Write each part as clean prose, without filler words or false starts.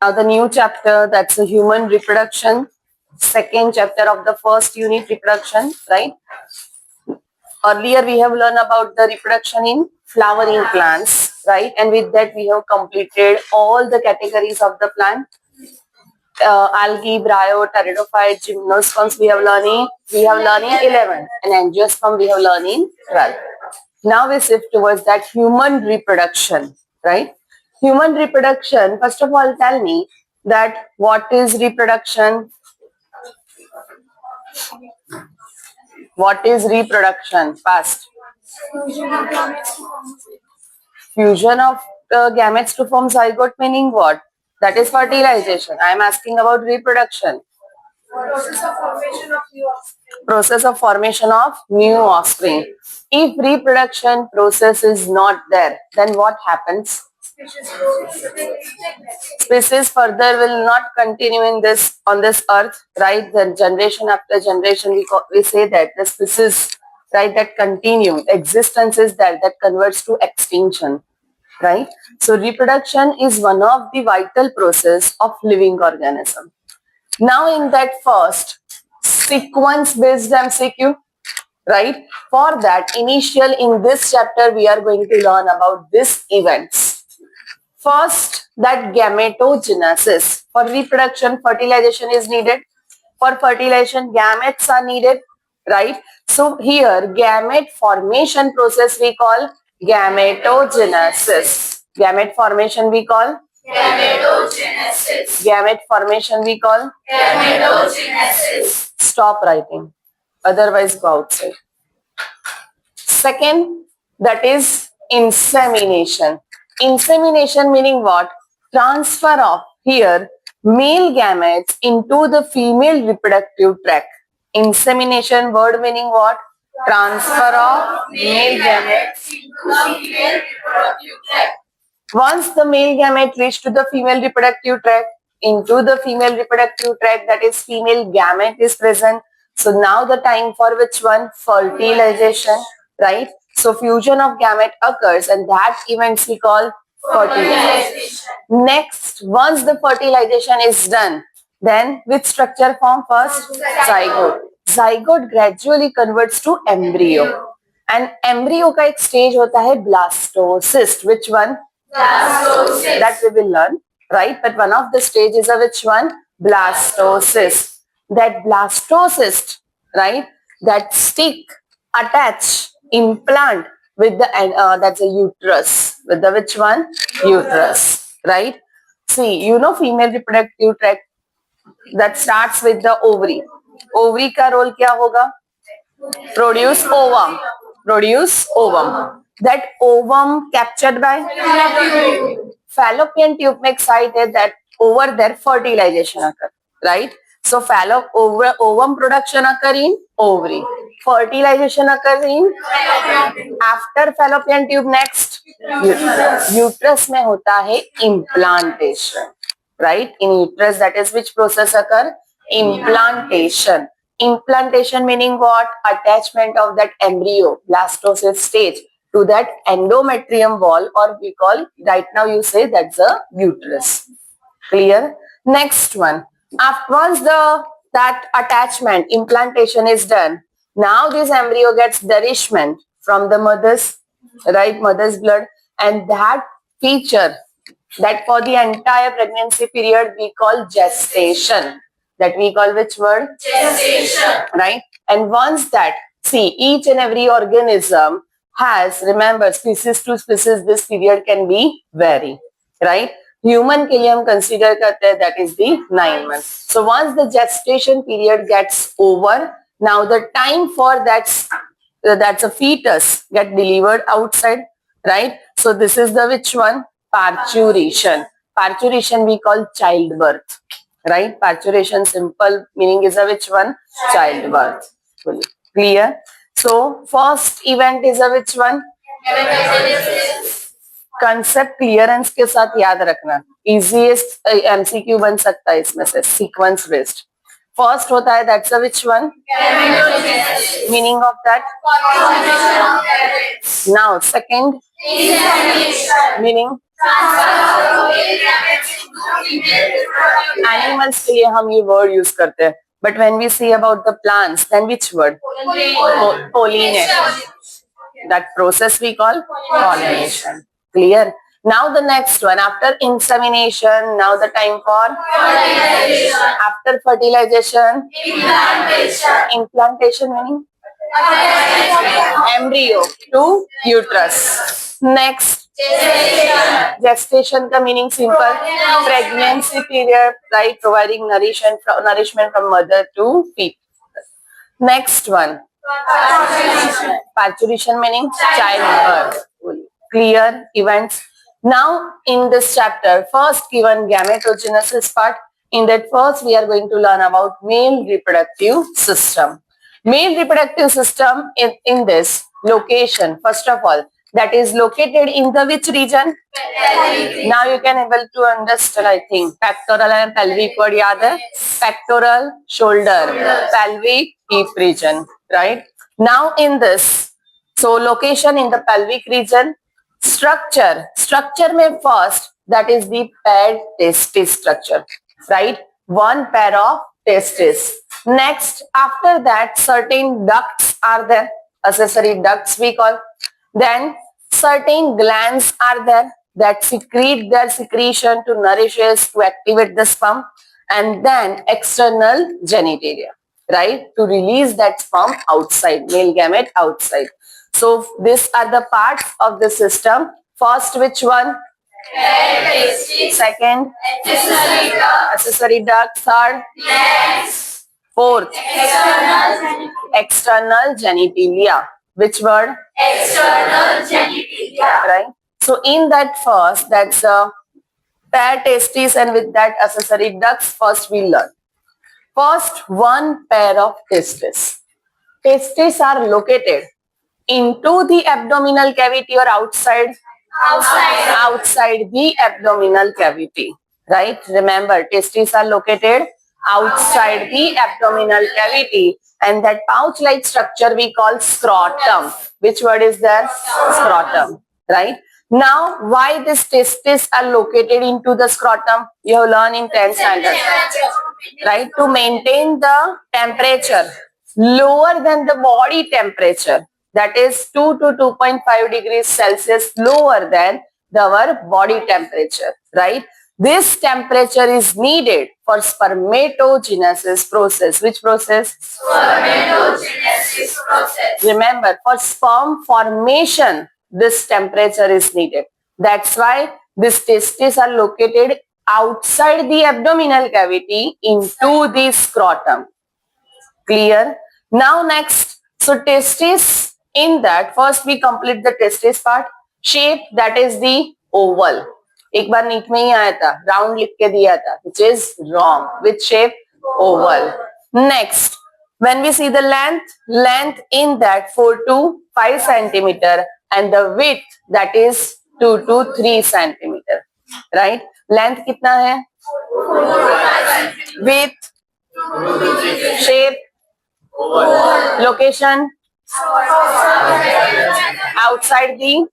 Now the new chapter, that's a human reproduction, second chapter of the first unit, reproduction, right? Earlier we have learned about the reproduction in flowering plants, right? And with that we have completed all the categories of the plant. Algae, bryo, pteridophyte, gymnosperms we have learning 11, and angiosperm we have learning 12. Now we shift towards that human reproduction, right? Human reproduction, first of all, tell me that what is reproduction? What is reproduction? Fast. Fusion of gametes to form zygote, meaning what? That is fertilization. I am asking about reproduction. Process of formation of new offspring. If reproduction process is not there, then what happens? Species further will not continue in this on this earth, right? Then generation after generation, we say that the species, right, that continue existence is that converts to extinction, right? So reproduction is one of the vital process of living organism. Now in that first sequence based MCQ, right? For that initial in this chapter we are going to learn about these events. First, that gametogenesis. For reproduction, fertilization is needed. For fertilization, gametes are needed, right? So here, gamete formation process we call gametogenesis. Gamete formation we call gametogenesis. Gamete formation we call gametogenesis. Stop writing. Otherwise, go outside. Second, that is insemination. Insemination meaning what? Transfer of here male gametes into the female reproductive tract. Insemination word meaning what? Transfer of male gametes into the female reproductive tract. Once the male gamete reach to the female reproductive tract, into the female reproductive tract, that is female gamete is present. So now the time for which one? Fertilization, right? So fusion of gamete occurs and that events we call fertilization. Next, once the fertilization is done, then which structure form first? Zygote. Zygote gradually converts to embryo. And embryo का एक stage होता है blastocyst. Which one? Blastocyst. That we will learn, right? But one of the stages of which one? Blastocyst. That blastocyst, right? That stick, attach, implant with the that's a uterus. With the which one? Uterus, right? See, you know female reproductive tract that starts with the ovary. Ovary का role क्या होगा? Produce ovum. Produce ovum. That ovum captured by fallopian tube में excited that over there fertilization occur, right? So ovum production occur in ovary. Fertilization occurs in after fallopian tube next uterus. Uterus में होता है implantation, right? In uterus that is which process occur? Implantation. Implantation meaning what? Attachment of that embryo, blastocyst stage to that endometrium wall, or we call, right now you say that's a uterus. Clear? Next one. Once that attachment, implantation is done, now this embryo gets nourishment from the mother's, right, mother's blood, and that feature that for the entire pregnancy period we call gestation. That we call which word? Gestation. Right? And once that, see, each and every organism has, remember, species to species, this period can be vary, right? Human के लिए हम consider करते हैं that is the 9 months. So once the gestation period gets over, now the time for that's a fetus get delivered outside, right? So this is the which one? Parturition. Parturition we call childbirth, right? Parturition simple meaning is a which one? Childbirth. Clear? So first event is a which one? Concept clearance के साथ याद रखना. Easiest MCQ बन सकता है इसमें से sequence based. First होता है that's a which one? Meaning of that? Now second meaning animals के लिए हम ये वर्ड यूज करते हैं, but when we see about the plants then which word? Pollination. That process we call pollination. Clear? Now the next one, after insemination, now the time for fertilization. After fertilization, implantation. Implantation meaning embryo to uterus. Next, gestation का meaning simple, pregnancy period, right? Providing nourishment from mother to fetus. Next one, parturition meaning childbirth. Clear events. Now in this chapter, first given gametogenesis part. In that first we are going to learn about male reproductive system. Male reproductive system in this location, first of all, that is located in the which region? Now you can able to understand, I think. Pectoral and pelvic word yaad hai? Pectoral, shoulder, pelvic, hip region, right? Now in this, so location in the pelvic region, structure mein first, that is the paired testis structure, right? One pair of testis. Next, after that, certain ducts are there, accessory ducts we call. Then certain glands are there that secrete their secretion to nourish us, to activate the sperm, and then external genitalia, right? To release that sperm outside, male gamete outside. So these are the parts of the system. First, which one? Second, accessory duct. Third, fourth, external genitalia. Which word? External genitalia. Right. So in that first, that's a pair testis, and with that accessory ducts, first we learn. First, one pair of testis. Testes are located into the abdominal cavity or outside? Outside the abdominal cavity, right? Remember, testes are located outside the abdominal cavity, and that pouch-like structure we call scrotum. Which word is there? Scrotum, right? Now, why these testes are located into the scrotum? You have learned in 10th standard, right? To maintain the temperature lower than the body temperature. That is 2 to 2.5 degrees Celsius lower than our body temperature, right? This temperature is needed for spermatogenesis process. Which process? Spermatogenesis process. Remember, for sperm formation, this temperature is needed. That's why these testes are located outside the abdominal cavity into the scrotum. Clear? Now next, so testes. In that, first we complete the testis part. Shape, that is the oval. एक बार NEET में ही आया था, round लिख के दिया था, which is wrong. Which shape? Oval. Next, when we see the length in that 4 to 5 centimeter, and the width, that is 2 to 3 centimeter. Right? Length कितना है? Width, shape, location, outside the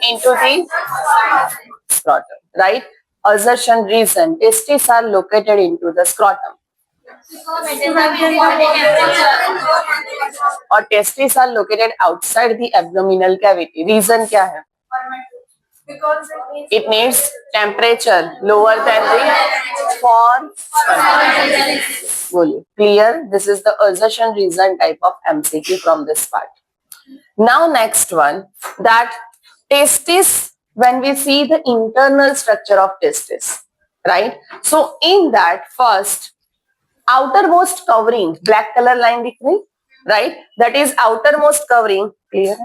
into the scrotum, right? Assertion reason, testes are located into the scrotum. और testes are located outside the abdominal cavity. Reason क्या है? It needs temperature lower than the for. Clear? This is the assertion reason type of MCQ from this part. Now next one, that testis, when we see the internal structure of testis, right? So in that first, outermost covering, black color line दिख रही, right? That is outermost covering. Clear?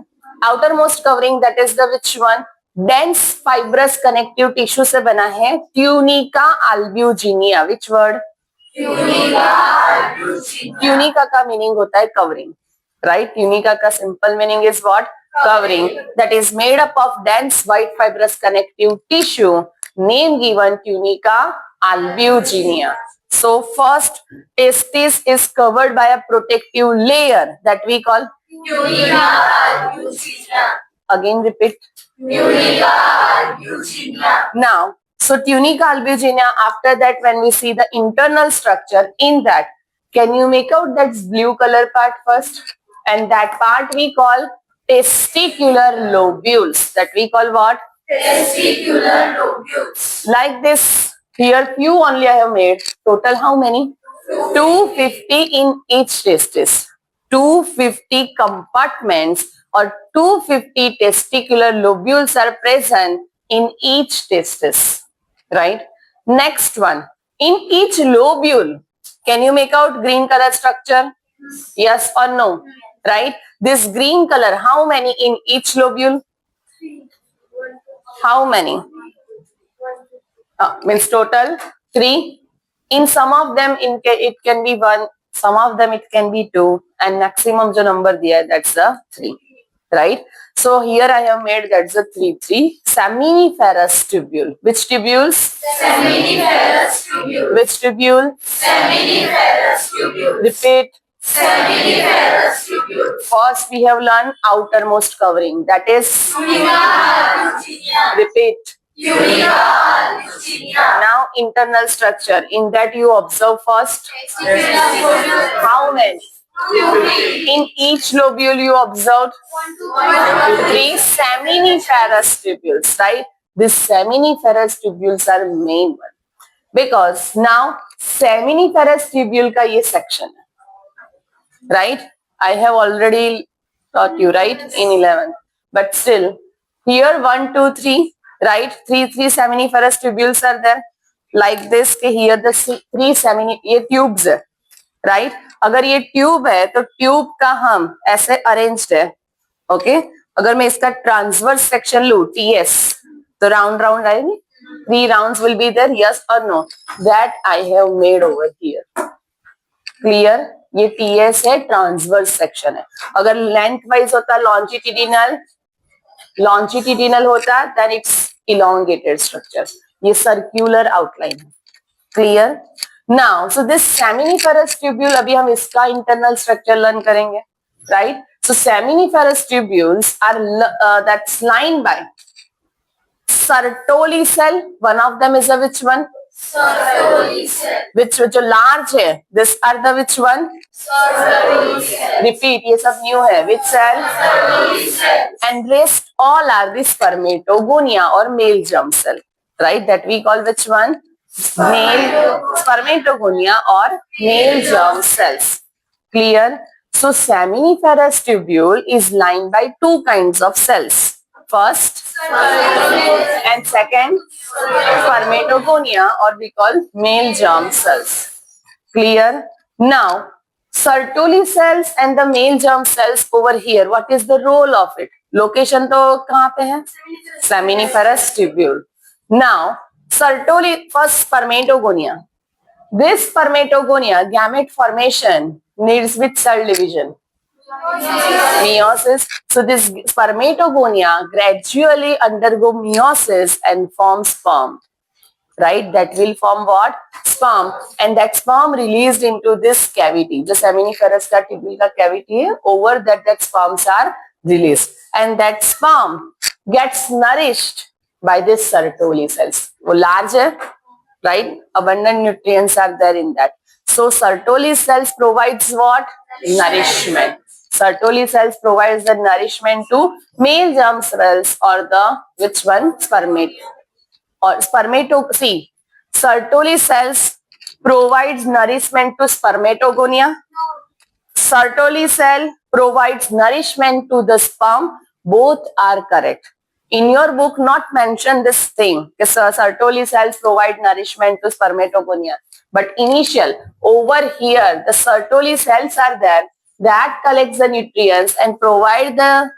Outermost covering, that is the which one? Dense fibrous connective tissue से बना है, tunica albuginea. Which word? Tunica का meaning होता है covering, right? Tunica का simple meaning is what? Covering. That is made up of dense white fibrous connective tissue. Name given, tunica albuginea. So first, testis is covered by a protective layer that we call tunica albuginea. Again repeat. Tunica albuginea. Now, so tunica albuginea, after that when we see the internal structure in that, can you make out that blue color part first? And that part we call testicular lobules. That we call what? Testicular lobules. Like this, here few only I have made. Total how many? 250 in each testis. 250 compartments or 250 testicular lobules are present in each testis. Right? Next one. In each lobule, can you make out green color structure? Yes or no? Right? This green color, how many in each lobule? How many? Means total 3. In some of them it can be 1, some of them it can be 2, and maximum jo number diya hai, that's the 3. Right? So here I have made that's the 3. Seminiferous tubule. Which tubules? Seminiferous tubule. Which tubule? Seminiferous tubule. Repeat. Seminiferous tubule. First we have learned outermost covering, that is tunica albuginea. Repeat. Tunica albuginea. Now internal structure, in that you observe first how many? In each lobule you observed 3 seminiferous tubules, right? These seminiferous tubules are main one, because now seminiferous tubule ka ye section hai, right? I have already taught you, right, in 11th, but still here 1, 2, 3, right? 3 seminiferous tubules are there like this. Here the 3 ये tubes है, right? अगर ये tube है तो tube का हम ऐसे arranged है, ओके? अगर मैं इसका ट्रांसवर्स सेक्शन लू टीएस, तो राउंड राउंड आएगी, 3 rounds will be there, yes और no? That I have made over here. Clear? ये टीएस है, ट्रांसवर्स सेक्शन है. अगर लेंथ वाइज होता लॉन्जिट्यूडिनल होता, देन इट्स इलोंगेटेड स्ट्रक्चर. ये सर्क्यूलर आउटलाइन है. Clear? Now, so this seminiferous tubule, अभी हम इसका internal structure learn करेंगे, right? So seminiferous tubules are that's lined by Sertoli cell. One of them is a which one? Sertoli cell. Which जो large है, this are the which one? Sertoli cell. Repeat, ये सब new है. Which cell? Sertoli cell. And rest all are the spermatogonia or male germ cell, right? That we call which one? Male spermatogonia or male germ cells. Clear? So seminiferous tubule is lined by 2 kinds of cells. First and second spermatogonia, or we call male germ cells. Clear? Now Sertoli cells and the male germ cells over here, what is the role of it? Location तो कहाँ पे है? Seminiferous tubule. Now Sertoli, first spermatogonia. This spermatogonia gamete formation needs which cell division? Meiosis. So this spermatogonia gradually undergo meiosis and form sperm, right? That will form what? Sperm, and that sperm released into this cavity. The seminiferous tubule का cavity है, over that sperms are released, and that sperm gets nourished by this Sertoli cells. वो large है, right? Abundant nutrients are there in that. So Sertoli cells provides what? Nourishment. Sertoli cells provides the nourishment to male germ cells, or the which one? See, Sertoli cells provides nourishment to spermatogonia. Sertoli cell provides nourishment to the sperm. Both are correct. In your book, not mention this thing. Sertoli cells provide nourishment to spermatogonia. But initial, over here, the Sertoli cells are there that collects the nutrients and provide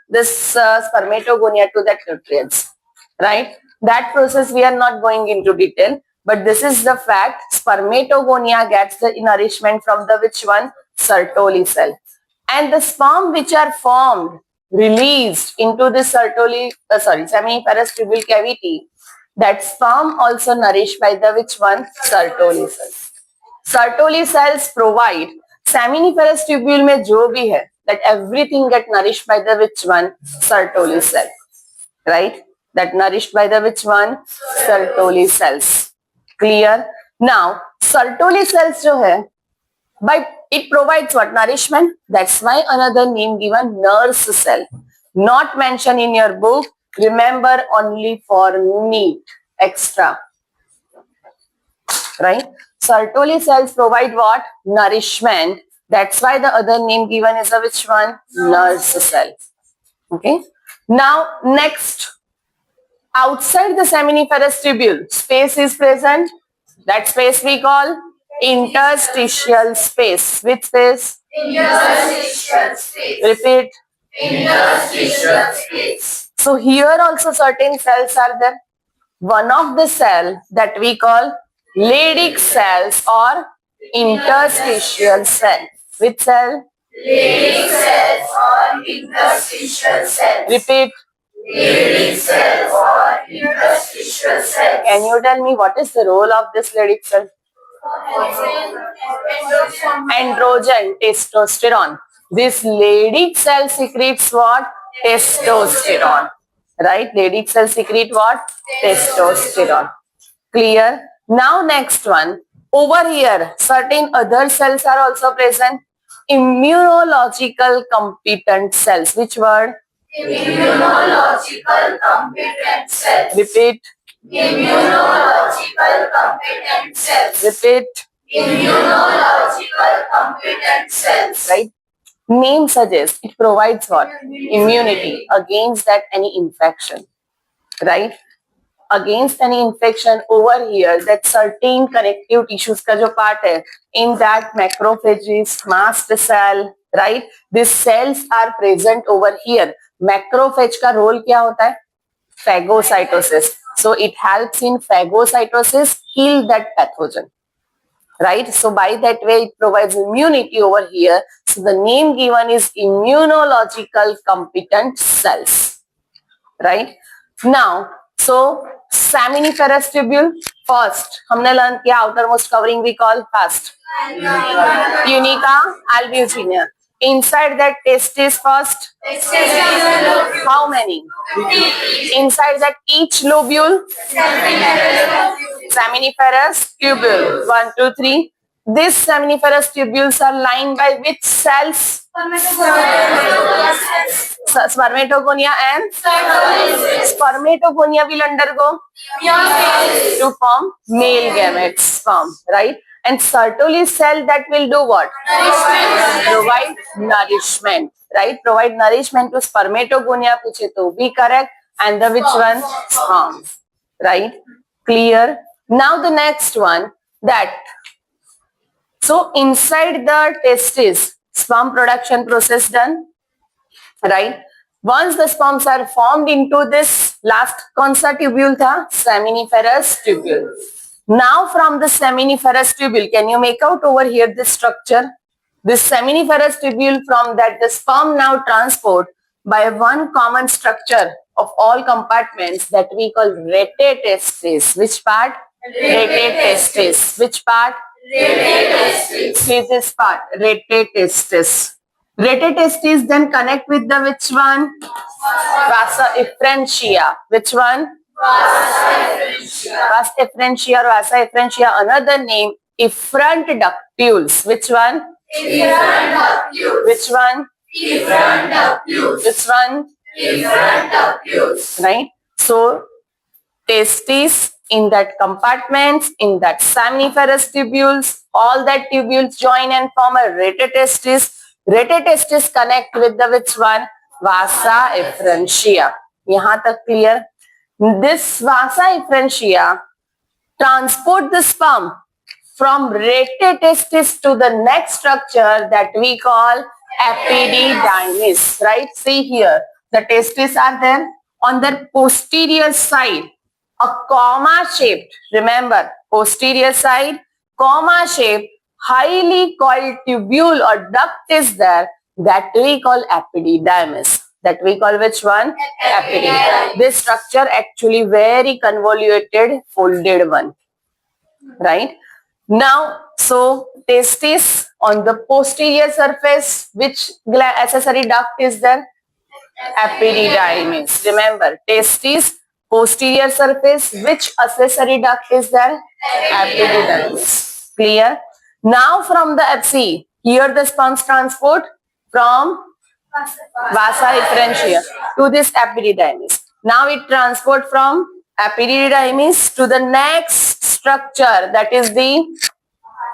this spermatogonia to that nutrients. Right? That process we are not going into detail. But this is the fact. Spermatogonia gets the nourishment from the which one? Sertoli cell. And the sperm which are formed, released into the seminiferous tubule cavity, that sperm also nourished by the which one? Sertoli cells. Sertoli cells provide seminiferous tubule में जो भी है, that everything get nourished by the which one? Sertoli cell. right? That nourished by the which one? Sertoli cells. Clear? Now, Sertoli cells जो है, but it provides what? Nourishment. That's why another name given, nurse cell. Not mentioned in your book. Remember, only for need, extra. Right? Sertoli cells provide what? Nourishment. That's why the other name given is a which one? Nurse cell. Okay. Now, next. Outside the seminiferous tubule, space is present. That space we call interstitial space. Which space? Interstitial space. Repeat. Interstitial space. So here also certain cells are there. One of the cell that we call Leydig cells or interstitial cell. Which cell? Leydig cells or interstitial cells. Repeat. Leydig cells or interstitial cells. Can you tell me what is the role of this Leydig cell? Androgen, testosterone. This Leydig cell secretes what? Testosterone. Right? Leydig cell secrete what? Testosterone. Clear? Now next one. Over here, certain other cells are also present. Immunological competent cells. Which word? Immunological competent cells. Repeat. Immunological competent cells. Repeat. Immunological competent cells. Right? Name suggests it provides what? Immunity against that any infection. Right? Against any infection over here, that certain connective tissues का जो part है, in that macrophages, mast cell, right? These cells are present over here. Macrophage का role क्या होता है? Phagocytosis. So it helps in phagocytosis, kill that pathogen. Right? So by that way, it provides immunity over here. So the name given is immunological competent cells. Right? Now, so seminiferous tubule, first, हमने learn किया outermost covering we call first. Tunica albuginea. Inside that testis first. How many? Inside that each lobule. Seminiferous tubule. 1, 2, 3. These seminiferous tubules are lined by which cells? Spermatogonia and spermatogonia will undergo to form male gametes sperm, right? And Sertoli cell that will do what? Provide nourishment, right? Provide nourishment to spermatogonia, puche to be correct, and the which one? Sperm, right? Clear? Now the next one, that so inside the testis, sperm production process done, right? Once the sperms are formed into this last कौन सा tubule था? Seminiferous tubule. Now from the seminiferous tubule, can you make out over here this structure? This seminiferous tubule, from that the sperm now transport by one common structure of all compartments that we call rete testis. Which part? Rete testis. Which part? Rete testis. See this part, rete testis. Rete testis then connect with the which one? Vasa efferentia. Which one? Vas efferentia or vasa efferentia. Another name, efferent ductules. Which one? Efferent ductules. Which one? Efferent ductules. Which one? Efferent ductules. Right? So, testis in that compartments, in that seminiferous tubules, all that tubules join and form a rete testis. Rete testis connect with the which one? Vasa efferentia. यहाँ तक clear? This vasa efferentia transport the sperm from rete testis to the next structure that we call epididymis. Right? See here, the testes are there on their posterior side. A comma shaped, remember, posterior side, comma shaped, highly coiled tubule or duct is there that we call epididymis. That we call which one? Epididymis. This structure actually very convoluted, folded one. Right? Now, so testis on the posterior surface, which accessory duct is there? Epididymis. Remember, testis, posterior surface. Which accessory duct is there? Epididymis. Clear? Now from the FC, here the sperms transport from vasa efferentia to this epididymis. Now it transport from epididymis to the next structure, that is the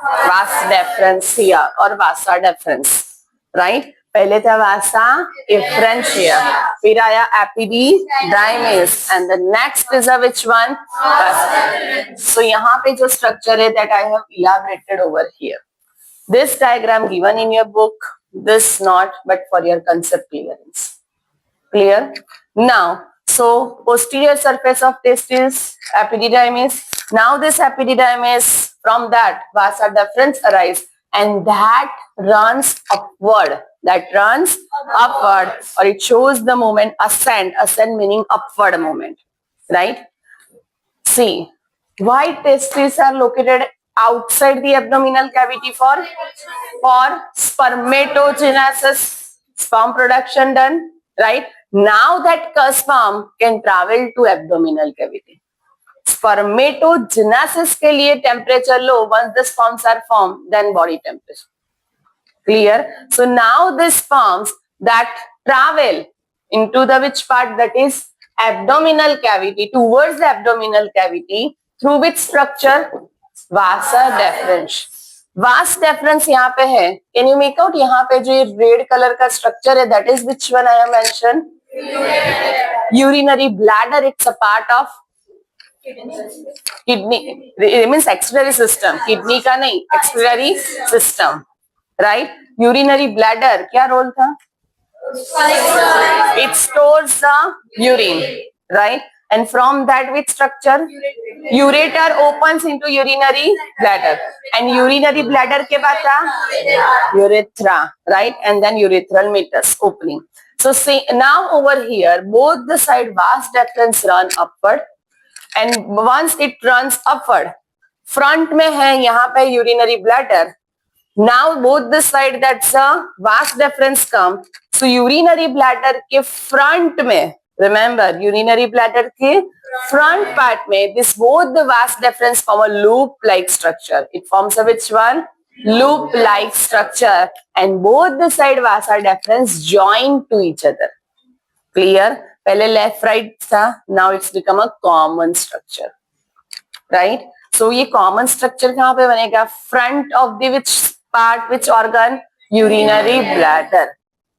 vas deferens here or vasa deferens, right? पहले था vasa efferentia, फिर आया epididymis, and the next is a which one? Vas. So यहाँ पे जो structure है that I have elaborated over here. This diagram given in your book, this not, but for your concept clearance. Clear? Now, so posterior surface of testis, epididymis. Now this epididymis, from that vasa deferens arise, and that runs upward. That runs upward, or it shows the movement ascend. Ascend meaning upward movement, right? See, why testes are located outside the abdominal cavity for spermatogenesis, sperm production done, right? Now that sperm can travel to abdominal cavity. Spermatogenesis के लिए temperature low, once the sperms are formed, then body temperature. Clear? So now the sperms that travel into the which part, that is abdominal cavity, towards the abdominal cavity, through which structure? Vasa deferens. Vas deferens यहाँ पे है. Can you make out यहाँ पे जो ये red color का structure है, that is which one I have mentioned? Urinary bladder. It's a part of kidney. It means excretory system. Kidney का नहीं, excretory system. Right? Urinary bladder क्या role था? It stores the urine, right? And from that which structure? Ureter opens into urinary bladder. And urinary bladder के बाद था? Urethra, right? And then urethral meatus opening. So see, now over here, both the side vas deferens run upward. And once it runs upward, front में है यहाँ पे urinary bladder. Now both the side that's a vas deferens come. So urinary bladder के front में, remember urinary bladder के front part में, this both the vas deferens form a loop-like structure. It forms a which one? Loop-like structure, and both the side vasa deferens join to each other. Clear? पहले left right था, now it's become a common structure, right? So ये common structure कहाँ पे बनेगा? Front of the which part, which organ? Urinary bladder.